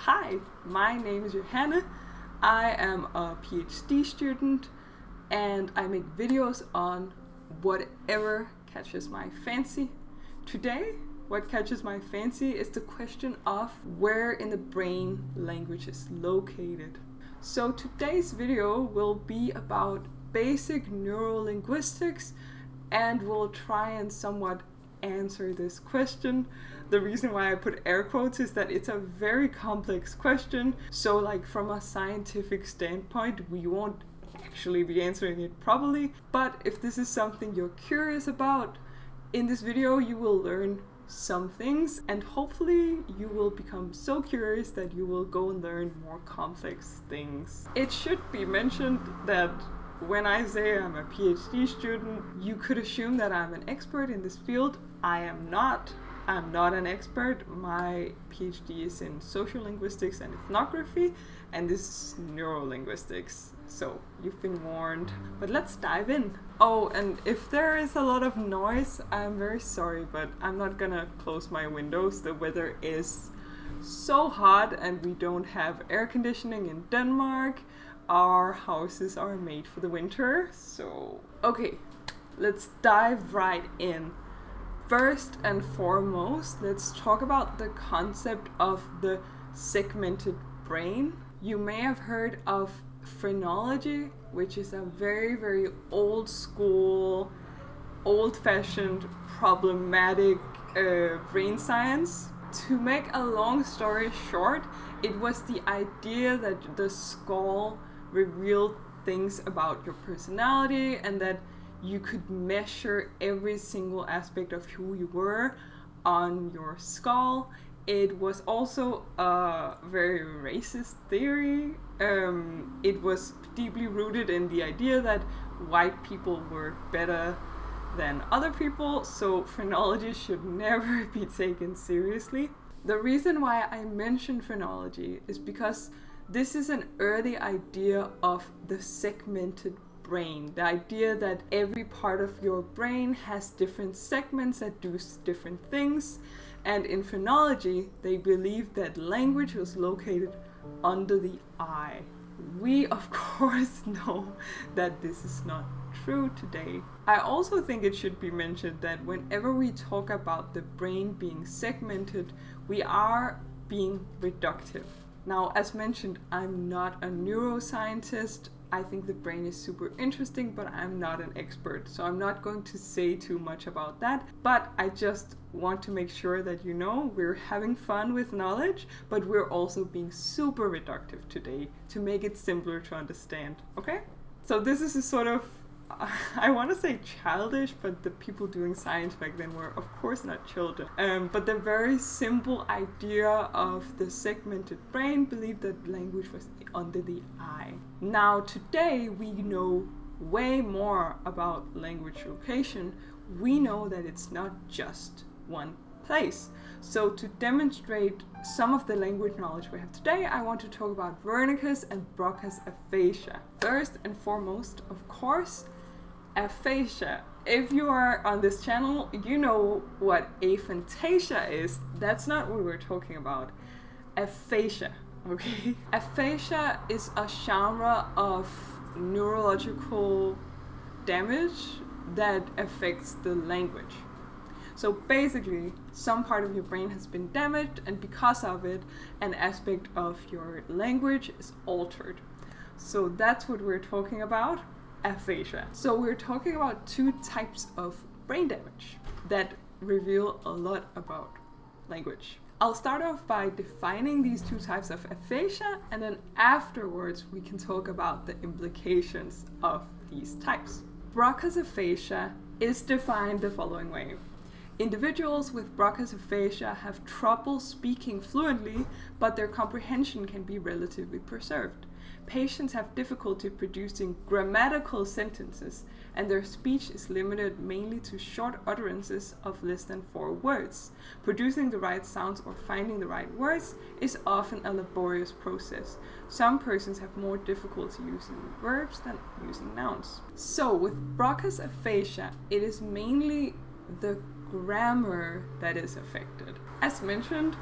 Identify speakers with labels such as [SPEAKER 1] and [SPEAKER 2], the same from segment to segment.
[SPEAKER 1] Hi, my name is Johanna. I am a PhD student and I make videos on whatever catches my fancy. Today, what catches my fancy is the question of where in the brain language is located. So today's video will be about basic neurolinguistics and we'll try and somewhat answer this question. The reason why I put air quotes is that it's a very complex question. So like from a scientific standpoint, we won't actually be answering it properly. But if this is something you're curious about, in this video you will learn some things and hopefully you will become so curious that you will go and learn more complex things. It should be mentioned that when I say I'm a PhD student, you could assume that I'm an expert in this field. I am not. I'm not an expert. My PhD is in social linguistics and ethnography, and this is neurolinguistics. So you've been warned. But let's dive in. Oh, and if there is a lot of noise, I'm very sorry, but I'm not gonna close my windows. The weather is so hot and we don't have air conditioning in Denmark. Our houses are made for the winter. So, okay, let's dive right in. First and foremost, let's talk about the concept of the segmented brain. You may have heard of phrenology, which is a very, very old school, old-fashioned, problematic brain science. To make a long story short, it was the idea that the skull revealed things about your personality and that you could measure every single aspect of who you were on your skull. It was also a very racist theory. It was deeply rooted in the idea that white people were better than other people, so phrenology should never be taken seriously. The reason why I mention phrenology is because this is an early idea of the segmented brain. The idea that every part of your brain has different segments that do different things. And in phrenology, they believed that language was located under the eye. We, of course, know that this is not true today. I also think it should be mentioned that whenever we talk about the brain being segmented, we are being reductive. Now, as mentioned, I'm not a neuroscientist. I think the brain is super interesting, but I'm not an expert, so I'm not going to say too much about that. But I just want to make sure that you know we're having fun with knowledge, but we're also being super reductive today to make it simpler to understand, okay? So this is a sort of, I want to say childish, but the people doing science back then were of course not children. But the very simple idea of the segmented brain believed that language was under the eye. Now today we know way more about language location. We know that it's not just one place. So to demonstrate some of the language knowledge we have today, I want to talk about Wernicke's and Broca's aphasia. First and foremost, of course, aphasia. If you are on this channel, you know what aphantasia is. That's not what we're talking about. Aphasia, okay? Aphasia is a genre of neurological damage that affects the language. So basically, some part of your brain has been damaged, and because of it, an aspect of your language is altered. So that's what we're talking about. Aphasia. So we're talking about two types of brain damage that reveal a lot about language. I'll start off by defining these two types of aphasia, and then afterwards we can talk about the implications of these types. Broca's aphasia is defined the following way. Individuals with Broca's aphasia have trouble speaking fluently, but their comprehension can be relatively preserved. Patients have difficulty producing grammatical sentences, and their speech is limited mainly to short utterances of less than 4 words. Producing the right sounds or finding the right words is often a laborious process. Some persons have more difficulty using verbs than using nouns. So with Broca's aphasia, it is mainly the grammar that is affected. As mentioned,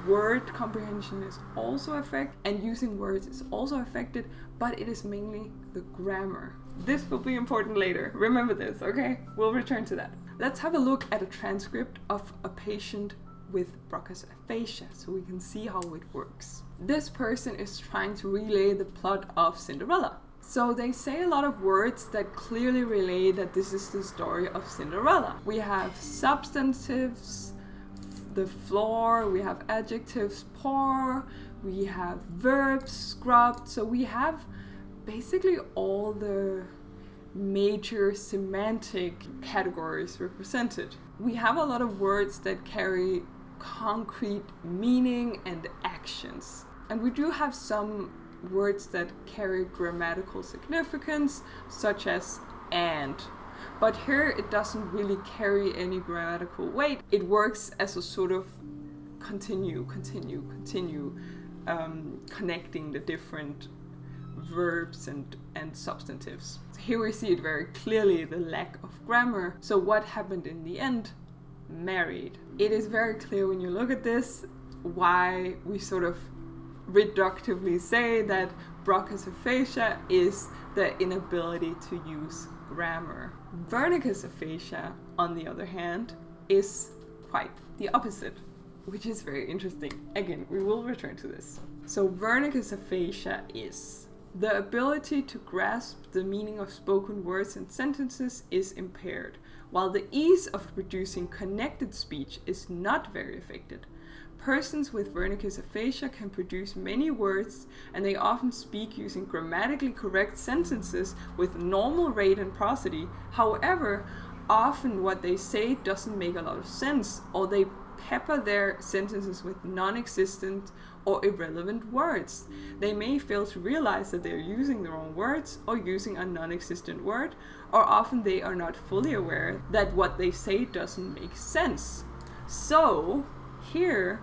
[SPEAKER 1] word comprehension is also affected, and using words is also affected, but it is mainly the grammar. This will be important later. Remember this, okay? We'll return to that. Let's have a look at a transcript of a patient with Broca's aphasia so we can see how it works. This person is trying to relay the plot of Cinderella. So they say a lot of words that clearly relay that this is the story of Cinderella. We have substantives, the floor, we have adjectives, poor, we have verbs, scrubbed. So we have basically all the major semantic categories represented. We have a lot of words that carry concrete meaning and actions. And we do have some words that carry grammatical significance, such as and. But here it doesn't really carry any grammatical weight. It works as a sort of continue, connecting the different verbs and substantives. Here we see it very clearly, the lack of grammar. So what happened in the end? Married. It is very clear when you look at this why we sort of reductively say that Broca's aphasia is the inability to use grammar. Wernicke's aphasia, on the other hand, is quite the opposite, which is very interesting. Again, we will return to this. So Wernicke's aphasia is the ability to grasp the meaning of spoken words and sentences is impaired, while the ease of producing connected speech is not very affected. Persons with Wernicke's aphasia can produce many words, and they often speak using grammatically correct sentences with normal rate and prosody. However, often what they say doesn't make a lot of sense, or they pepper their sentences with non-existent or irrelevant words. They may fail to realize that they are using the wrong words or using a non-existent word, or often they are not fully aware that what they say doesn't make sense. So, here,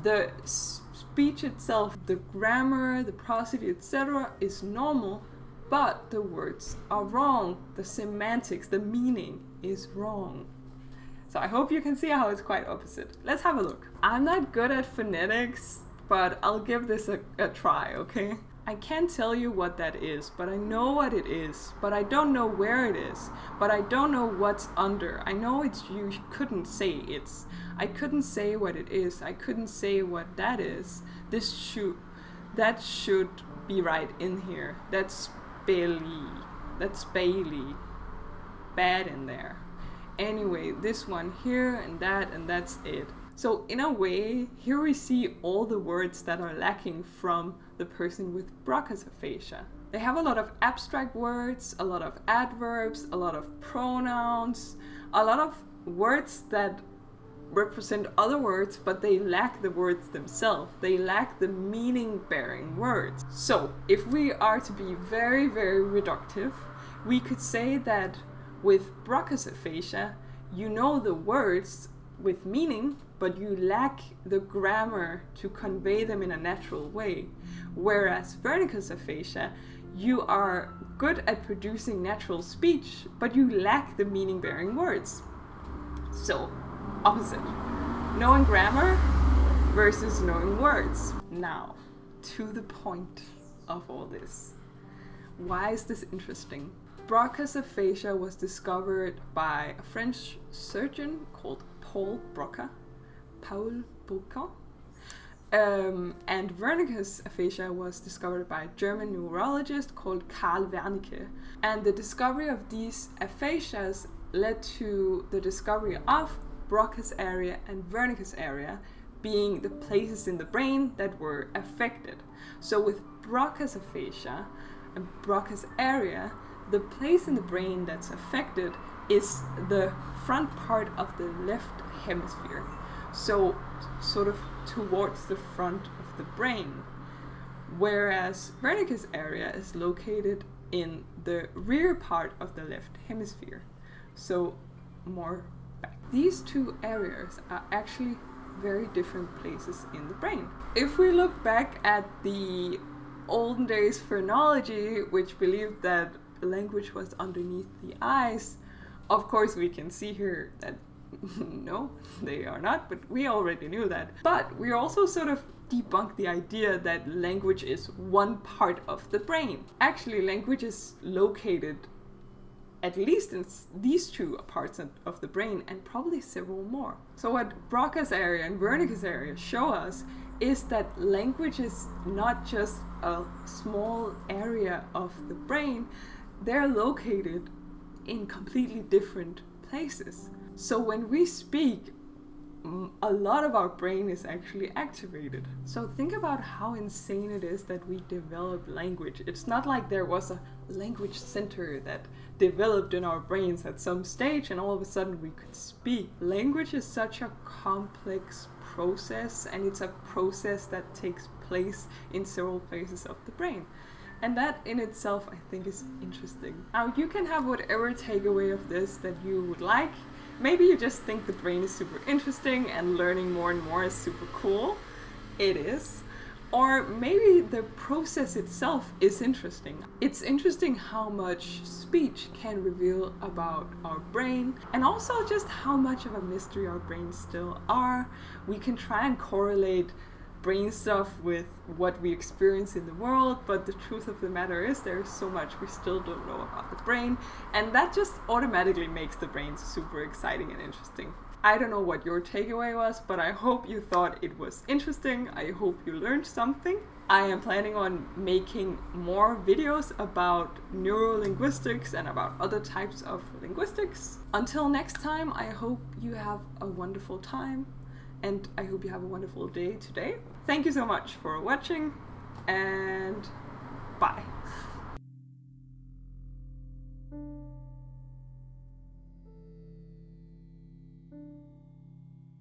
[SPEAKER 1] the speech itself, the grammar, the prosody, etc. is normal, but the words are wrong. The semantics, the meaning is wrong. So I hope you can see how it's quite opposite. Let's have a look. I'm not good at phonetics, but I'll give this a try, okay? I can't tell you what that is, but I know what it is, but I don't know where it is, but I don't know what's under. I know it's you couldn't say it's. I couldn't say what it is. I couldn't say what that is. That should be right in here. That's Bailey. That's Bailey. Bad in there. Anyway, this one here and that's it. So in a way, here we see all the words that are lacking from the person with Broca's aphasia. They have a lot of abstract words, a lot of adverbs, a lot of pronouns, a lot of words that represent other words, but they lack the words themselves. They lack the meaning-bearing words. So if we are to be very, very reductive, we could say that with Broca's aphasia, you know the words with meaning, but you lack the grammar to convey them in a natural way. Whereas Wernicke's aphasia, you are good at producing natural speech, but you lack the meaning-bearing words. So, opposite. Knowing grammar versus knowing words. Now, to the point of all this. Why is this interesting? Broca's aphasia was discovered by a French surgeon called Paul Broca. And Wernicke's aphasia was discovered by a German neurologist called Karl Wernicke. And the discovery of these aphasias led to the discovery of Broca's area and Wernicke's area being the places in the brain that were affected. So with Broca's aphasia and Broca's area, the place in the brain that's affected is the front part of the left hemisphere. So sort of towards the front of the brain. Whereas Wernicke's area is located in the rear part of the left hemisphere. So more back. These two areas are actually very different places in the brain. If we look back at the olden days phrenology, which believed that language was underneath the eyes, of course we can see here that No, they are not, but we already knew that. But we also sort of debunked the idea that language is one part of the brain. Actually, language is located at least in these two parts of the brain, and probably several more. So what Broca's area and Wernicke's area show us is that language is not just a small area of the brain, they're located in completely different places. So when we speak, a lot of our brain is actually activated. So think about how insane it is that we develop language. It's not like there was a language center that developed in our brains at some stage and all of a sudden we could speak. Language is such a complex process, and it's a process that takes place in several places of the brain. And that in itself, I think, is interesting. Now, you can have whatever takeaway of this that you would like. Maybe you just think the brain is super interesting and learning more and more is super cool. It is. Or maybe the process itself is interesting. It's interesting how much speech can reveal about our brain, and also just how much of a mystery our brains still are. We can try and correlate brain stuff with what we experience in the world, but the truth of the matter is there's so much we still don't know about the brain, and that just automatically makes the brain super exciting and interesting. I don't know what your takeaway was, but I hope you thought it was interesting. I hope you learned something. I am planning on making more videos about neurolinguistics and about other types of linguistics. Until next time, I hope you have a wonderful time, and I hope you have a wonderful day today. Thank you so much for watching, and bye.